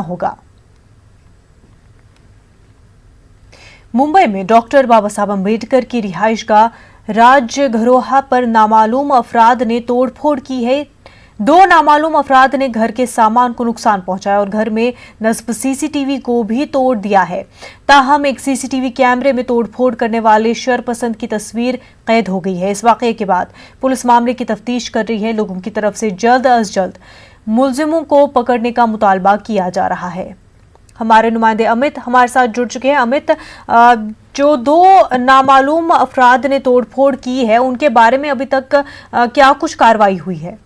होगा। मुंबई में डॉक्टर बाबा साहब अम्बेडकर की रिहाइशगाह राजघरोहा पर नामालूम अफराद ने तोड़फोड़ की है। 2 नामालूम अफराद ने घर के सामान को नुकसान पहुंचाया और घर में नस्ब सीसीटीवी को भी तोड़ दिया है। ताहम एक सीसीटीवी कैमरे में तोड़फोड़ करने वाले शरपसंद की तस्वीर कैद हो गई है। इस वाकये के बाद पुलिस मामले की तफ्तीश कर रही है। लोगों की तरफ से जल्द अज जल्द मुलजिमों को पकड़ने का मुतालबा किया जा रहा है। हमारे नुमाइंदे अमित हमारे साथ जुड़ चुके हैं। अमित, जो 2 नामालूम अफराद ने तोड़फोड़ की है उनके बारे में अभी तक क्या कुछ कार्रवाई हुई है?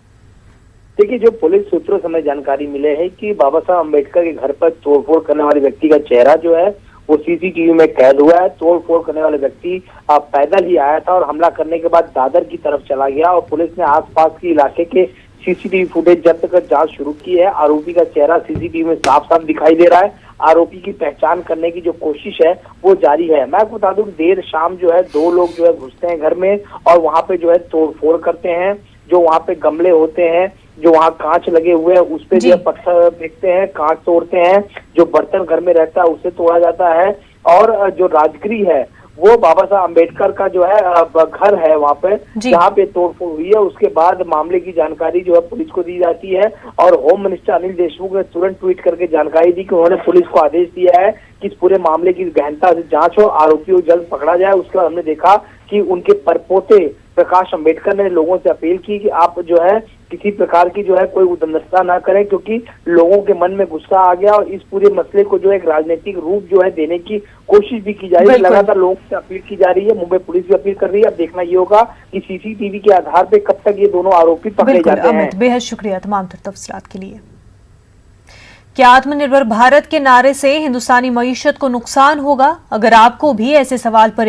देखिए, जो पुलिस सूत्रों से हमें जानकारी मिले है कि बाबा साहब अम्बेडकर के घर पर तोड़फोड़ करने वाले व्यक्ति का चेहरा जो है वो सीसीटीवी में कैद हुआ है। तोड़फोड़ करने वाले व्यक्ति पैदल ही आया था और हमला करने के बाद दादर की तरफ चला गया और पुलिस ने आसपास के इलाके के सीसीटीवी फुटेज जब्त कर जांच शुरू की है। आरोपी का चेहरा सीसीटीवी में साफ साफ दिखाई दे रहा है। आरोपी की पहचान करने की जो कोशिश है वो जारी है। मैं आपको बता दूं, देर शाम जो है 2 लोग जो है घुसते हैं घर में और वहां पे जो है तोड़फोड़ करते हैं। जो वहां पे गमले होते हैं, जो वहाँ कांच लगे हुए हैं, उस पे जो है पत्थर फेंकते हैं, कांच तोड़ते हैं। जो बर्तन घर में रहता है उसे तोड़ा जाता है। और जो राजगृह है वो बाबा साहब अम्बेडकर का जो है घर है वहाँ पे, जहाँ पे तोड़फोड़ हुई है। उसके बाद मामले की जानकारी जो है पुलिस को दी जाती है और होम मिनिस्टर अनिल देशमुख ने तुरंत ट्वीट करके जानकारी दी कि उन्होंने पुलिस को आदेश दिया है कि इस पूरे मामले की गहनता से जांच हो, आरोपी को जल्द पकड़ा जाए। उसके बाद हमने देखा कि उनके परपोते प्रकाश अम्बेडकर ने लोगों से अपील की कि आप जो है किसी प्रकार की जो है कोई उद्दंडता ना करें, क्योंकि लोगों के मन में गुस्सा आ गया और इस पूरे मसले को जो है एक राजनीतिक रूप जो है देने की कोशिश भी की जा रही है। लगातार लोगों से अपील की जा रही है, मुंबई पुलिस भी अपील कर रही है। अब देखना ये होगा कि सीसीटीवी के आधार पर कब तक ये दोनों आरोपी पकड़े जाते हैं। बेहद शुक्रिया तमाम तफसीलात के लिए। क्या आत्मनिर्भर भारत के नारे से हिंदुस्तानी मईशत को नुकसान होगा? अगर आपको भी ऐसे सवाल पर